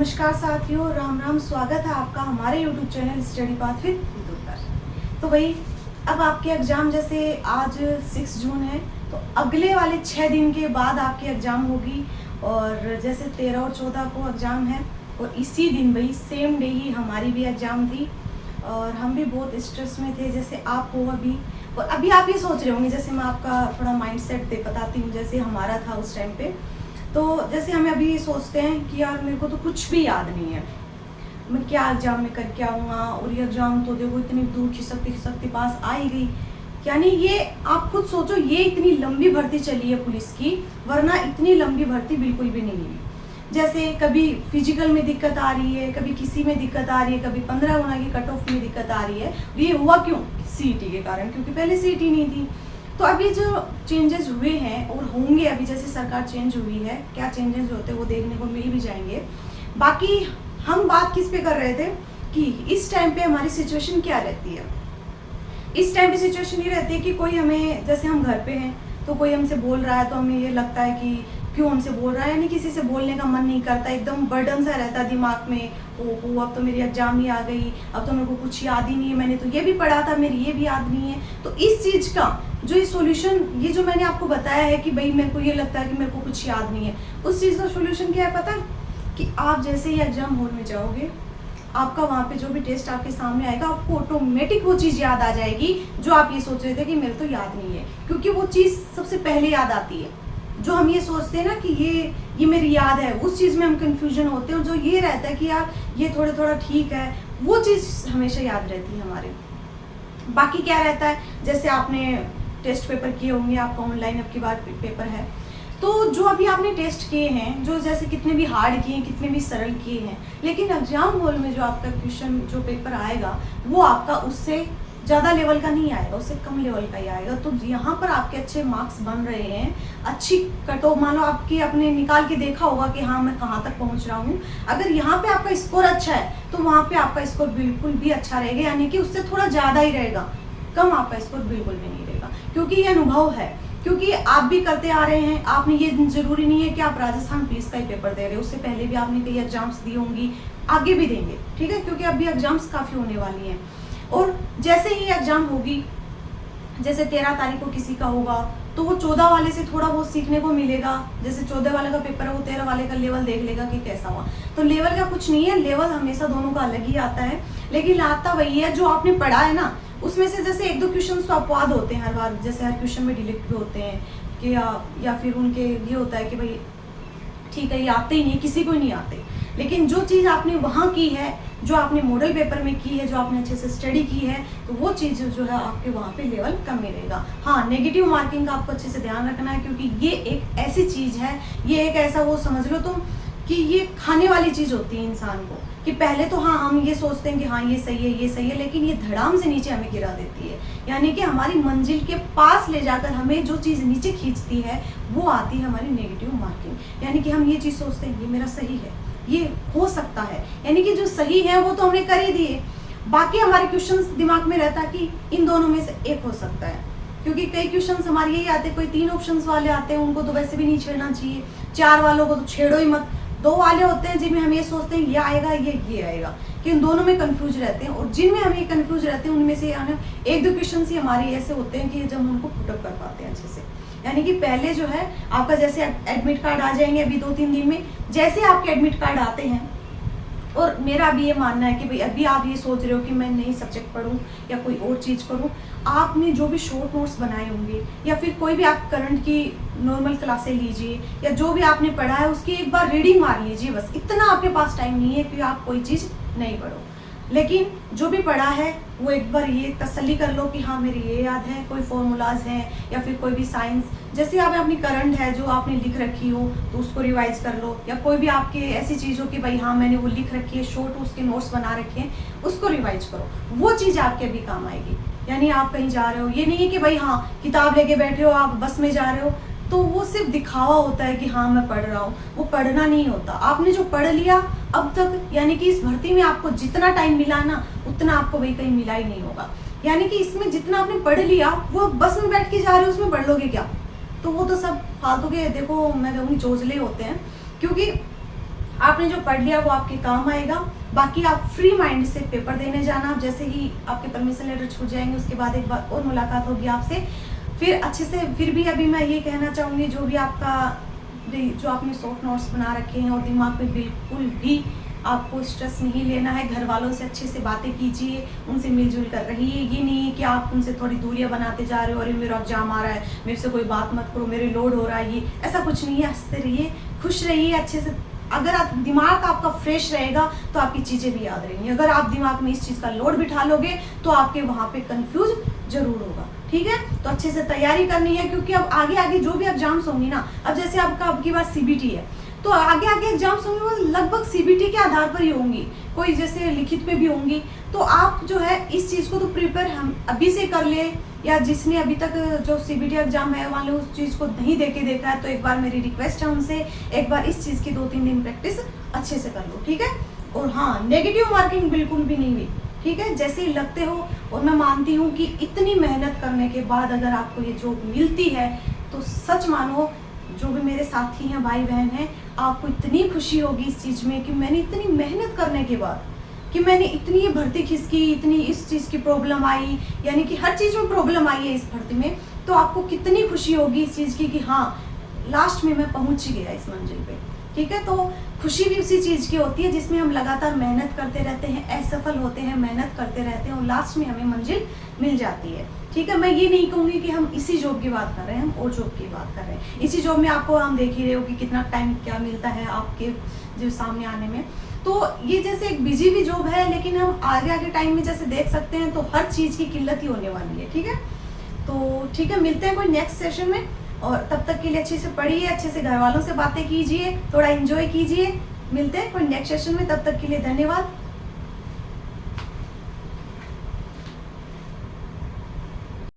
नमस्कार साथियों, राम राम। स्वागत है आपका हमारे YouTube channel study path with Neetu पर। तो भाई, अब आपके एग्ज़ाम जैसे आज 6 जून है, तो अगले वाले 6 दिन के बाद आपकी एग्ज़ाम होगी। और जैसे 13 और 14 को एग्ज़ाम है, और इसी दिन भाई सेम डे ही हमारी भी एग्ज़ाम थी। और हम भी बहुत स्ट्रेस में थे, जैसे आप हो अभी। और अभी आप ये सोच रहे होंगे, जैसे मैं आपका थोड़ा माइंड सेट बताती हूँ जैसे हमारा था उस टाइम पे। तो जैसे हमें अभी सोचते हैं कि यार मेरे को तो कुछ भी याद नहीं है, मैं क्या एग्जाम में करके आऊँगा। और ये एग्जाम तो देखो इतनी दूर खिसकती खिसकती पास आ ही गई। यानी ये आप खुद सोचो, ये इतनी लंबी भर्ती चली है पुलिस की, वरना इतनी लंबी भर्ती बिल्कुल भी नहीं हुई। जैसे कभी फिजिकल में दिक्कत आ रही है, कभी किसी में दिक्कत आ रही है, कभी 15 गुना की कट ऑफ में दिक्कत आ रही है। ये हुआ क्यों? सीईटी के कारण, क्योंकि पहले सीईटी नहीं थी। तो अभी जो चेंजेस हुए हैं और होंगे, अभी जैसे सरकार चेंज हुई है, क्या चेंजेस होते हैं वो देखने को मिल भी जाएंगे। बाकी हम बात किस पे कर रहे थे कि इस टाइम पे हमारी सिचुएशन क्या रहती है। इस टाइम पे सिचुएशन ये रहती है कि कोई हमें, जैसे हम घर पे हैं तो कोई हमसे बोल रहा है तो हमें ये लगता है कि क्यों हमसे बोल रहा है, यानी किसी से बोलने का मन नहीं करता, एकदम बर्डन सा रहता है दिमाग में। ओहो, अब तो मेरी एग्जाम ही आ गई, अब तो मेरे को कुछ याद ही नहीं है, मैंने तो ये भी पढ़ा था, मेरी ये भी याद नहीं है। तो इस चीज़ का जो ये सोल्यूशन, ये जो मैंने आपको बताया है कि भाई मेरे को ये लगता है कि मेरे को कुछ याद नहीं है, उस चीज़ का सोल्यूशन क्या है पता है? कि आप जैसे ही एग्जाम हॉल में जाओगे, आपका वहाँ पे जो भी टेस्ट आपके सामने आएगा, आपको ऑटोमेटिक वो चीज़ याद आ जाएगी जो आप ये सोच रहे थे कि मेरे तो याद नहीं है। क्योंकि वो चीज़ सबसे पहले याद आती है। जो हम ये सोचते हैं ना कि ये मेरी याद है, उस चीज़ में हम कंफ्यूजन होते हैं। और जो ये रहता है कि यार ये थोड़ा ठीक है, वो चीज़ हमेशा याद रहती है हमारे। बाकी क्या रहता है, जैसे आपने टेस्ट पेपर किए होंगे, आपका ऑनलाइन अब की बार पेपर है, तो जो अभी आपने टेस्ट किए हैं, जो जैसे कितने भी हार्ड किए हैं, कितने भी सरल किए हैं, लेकिन एग्जाम हॉल में जो आपका क्वेश्चन जो पेपर आएगा, वो आपका उससे ज़्यादा लेवल का नहीं आएगा, उससे कम लेवल का ही आएगा। तो यहाँ पर आपके अच्छे मार्क्स बन रहे हैं, अच्छी कट ऑफ, मान लो आपकी आपने निकाल के देखा होगा कि हाँ मैं कहाँ तक पहुँच रहा हूँ। अगर यहाँ पे आपका स्कोर अच्छा है तो वहाँ पे आपका स्कोर बिल्कुल भी अच्छा रहेगा, यानी कि उससे थोड़ा ज़्यादा ही रहेगा, कम आपका स्कोर बिल्कुल भी नहीं रहेगा। क्योंकि ये अनुभव है, क्योंकि आप भी करते आ रहे हैं। आपने, ये जरूरी नहीं है कि आप राजस्थान पुलिस का ही पेपर दे रहे हो, उससे पहले भी आपने कई एग्जाम्स दी होंगी, आगे भी देंगे, ठीक है, क्योंकि अभी एग्जाम्स काफ़ी होने वाली हैं। और जैसे ही एग्जाम होगी, जैसे 13 तारीख को किसी का होगा, तो वो 14 वाले से थोड़ा बहुत सीखने को मिलेगा। जैसे 14 वाले का पेपर है, वो 13 वाले का लेवल देख लेगा कि कैसा हुआ। तो लेवल का कुछ नहीं है, लेवल हमेशा दोनों का अलग ही आता है, लेकिन आता वही है जो आपने पढ़ा है ना। उसमें से जैसे 1-2 क्वेश्चन तो अपवाद होते हैं हर बार, जैसे हर क्वेश्चन में डिलीट भी होते हैं कि या फिर उनके ये होता है कि भाई ठीक है ये आते ही नहीं, किसी को ही नहीं आते। लेकिन जो चीज़ आपने वहाँ की है, जो आपने मॉडल पेपर में की है, जो आपने अच्छे से स्टडी की है, तो वो चीज़ जो है आपके वहाँ पे लेवल कम मिलेगा। हाँ, नेगेटिव मार्किंग का आपको अच्छे से ध्यान रखना है, क्योंकि ये एक ऐसी चीज़ है, ये एक ऐसा, वो समझ लो तुम कि ये खाने वाली चीज़ होती है इंसान को। कि पहले तो हाँ हम ये सोचते हैं कि हाँ ये सही है, ये सही है, लेकिन ये धड़ाम से नीचे हमें गिरा देती है। यानी कि हमारी मंजिल के पास ले जाकर हमें जो चीज़ नीचे खींचती है, वो आती है हमारी नेगेटिव मार्किंग। यानी कि हम ये चीज़ सोचते हैं ये मेरा सही है, ये हो सकता है, यानी कि जो सही है वो तो हमने कर ही दिए, बाकी हमारे क्वेश्चंस दिमाग में रहता कि इन दोनों में से एक हो सकता है। क्योंकि कई क्वेश्चंस हमारे यही आते हैं, कोई 3 ऑप्शंस वाले आते हैं, उनको तो वैसे भी नहीं छेड़ना चाहिए। 4 वालों को तो छेड़ो ही मत। 2 वाले होते हैं जिनमें हम ये सोचते हैं ये आएगा, ये आएगा, कि इन दोनों में कंफ्यूज रहते हैं। और जिनमें हम ये कंफ्यूज रहते हैं उनमें से 1-2 क्वेश्चन ही हमारे ऐसे होते हैं कि जब हम उनको पुटअप कर पाते हैं अच्छे से। यानी कि पहले जो है आपका जैसे एडमिट कार्ड आ जाएंगे अभी 2-3 दिन में, जैसे आपके एडमिट कार्ड आते हैं, और मेरा भी ये मानना है कि भाई अभी आप ये सोच रहे हो कि मैं नई सब्जेक्ट पढूं या कोई और चीज़ करूं, आपने जो भी शॉर्ट नोट्स बनाए होंगे या फिर कोई भी आप करंट की नॉर्मल क्लासें लीजिए, या जो भी आपने पढ़ा है उसकी एक बार रीडिंग मार लीजिए। बस इतना आपके पास टाइम नहीं है कि आप कोई चीज़ नहीं पढ़ो, लेकिन जो भी पढ़ा है वो एक बार ये तसल्ली कर लो कि हाँ मेरी ये याद है, कोई फॉर्मूलाज हैं या फिर कोई भी साइंस, जैसे आप अपनी करंट है जो आपने लिख रखी हो तो उसको रिवाइज कर लो, या कोई भी आपके ऐसी चीज़ हो कि भाई हाँ मैंने वो लिख रखी है, शॉर्ट उसके नोट्स बना रखे हैं, उसको रिवाइज करो, वो चीज़ आपके अभी काम आएगी। यानी आप कहीं जा रहे हो, ये नहीं है कि भाई हाँ किताब लेके बैठे हो, आप बस में जा रहे हो, तो वो सिर्फ दिखावा होता है कि हाँ मैं पढ़ रहा हूँ, वो पढ़ना नहीं होता। आपने जो पढ़ लिया अब तक, यानी कि इस भर्ती में आपको जितना टाइम मिला ना, उतना आपको भाई कहीं मिला ही नहीं होगा। यानी कि इसमें जितना आपने पढ़ लिया वो बस में बैठ के जा रहे हो, उसमें पढ़ लोगे क्या? तो वो तो सब फालतू के, देखो मैं कहूँगी चोचले होते हैं। क्योंकि आपने जो पढ़ लिया वो आपके काम आएगा। बाकी आप फ्री माइंड से पेपर देने जाना। आप जैसे ही आपके परमिशन लेटर छूट जाएंगे उसके बाद एक बार और मुलाकात होगी आपसे, फिर अच्छे से। फिर भी अभी मैं ये कहना चाहूँगी, जो भी आपका जो आपने शॉर्ट नोट्स बना रखे हैं और दिमाग में बिल्कुल भी आपको स्ट्रेस नहीं लेना है। घर वालों से अच्छे से बातें कीजिए, उनसे मिलजुल कर रहिए। ये नहीं है कि आप उनसे थोड़ी दूरियां बनाते जा रहे हो, अरे मेरा एग्जाम आ रहा है, मेरे से कोई बात मत करो, मेरे लोड हो रहा है, ये ऐसा कुछ नहीं है। हंसते रहिए, खुश रहिए, अच्छे से। अगर आप दिमाग आपका फ्रेश रहेगा तो आपकी चीज़ें भी याद रहेंगी। अगर आप दिमाग में इस चीज़ का लोड बिठा लोगे तो आपके वहाँ पे कंफ्यूज जरूर होगा। ठीक है, तो अच्छे से तैयारी करनी है, क्योंकि अब आगे आगे जो भी एग्जाम्स होंगी ना, अब जैसे आपका अब की बार सीबीटी है, तो आगे आगे एग्जाम्स होंगे वो लगभग सीबीटी के आधार पर ही होंगी, कोई जैसे लिखित में भी होंगी। तो आप जो है इस चीज़ को तो प्रिपेयर हम अभी से कर ले, या जिसने अभी तक जो सीबीटी एग्जाम है वाले उस चीज़ को नहीं देखा है, तो एक बार मेरी रिक्वेस्ट है उनसे, एक बार इस चीज़ की 2-3 दिन प्रैक्टिस अच्छे से कर लो। ठीक है, और हाँ, नेगेटिव मार्किंग बिल्कुल भी नहीं हुई। ठीक है, जैसे ही लगते हो, और मैं मानती हूँ कि इतनी मेहनत करने के बाद अगर आपको ये जॉब मिलती है तो सच मानो, जो भी मेरे साथी हैं, भाई बहन हैं, आपको इतनी खुशी होगी इस चीज़ में कि मैंने इतनी मेहनत करने के बाद, कि मैंने इतनी ये भर्ती खिसकी, इतनी इस चीज़ की प्रॉब्लम आई, यानी कि हर चीज़ में प्रॉब्लम आई है इस भर्ती में, तो आपको कितनी खुशी होगी इस चीज़ की कि हाँ लास्ट में मैं पहुँच ही गया इस मंजिल पे। ठीक है, तो खुशी भी उसी चीज़ की होती है जिसमें हम लगातार मेहनत करते रहते हैं, असफल होते हैं, मेहनत करते रहते हैं और लास्ट में हमें मंजिल मिल जाती है। ठीक है, मैं ये नहीं कहूँगी कि हम इसी जॉब की बात कर रहे हैं, हम और जॉब की बात कर रहे हैं। इसी जॉब में आपको हम देख ही रहे हो कि कितना टाइम क्या मिलता है आपके जो सामने आने में। तो ये जैसे एक बिजी भी जॉब है, लेकिन हम आगे आगे टाइम में जैसे देख सकते हैं तो हर चीज़ की किल्लत ही होने वाली है। ठीक है, तो ठीक है, मिलते हैं कोई नेक्स्ट सेशन में, और तब तक के लिए अच्छे से पढ़िए, अच्छे से घर वालों से बातें कीजिए, थोड़ा एंजॉय कीजिए। मिलते हैं कोई नेक्स्ट सेशन में, तब तक के लिए धन्यवाद।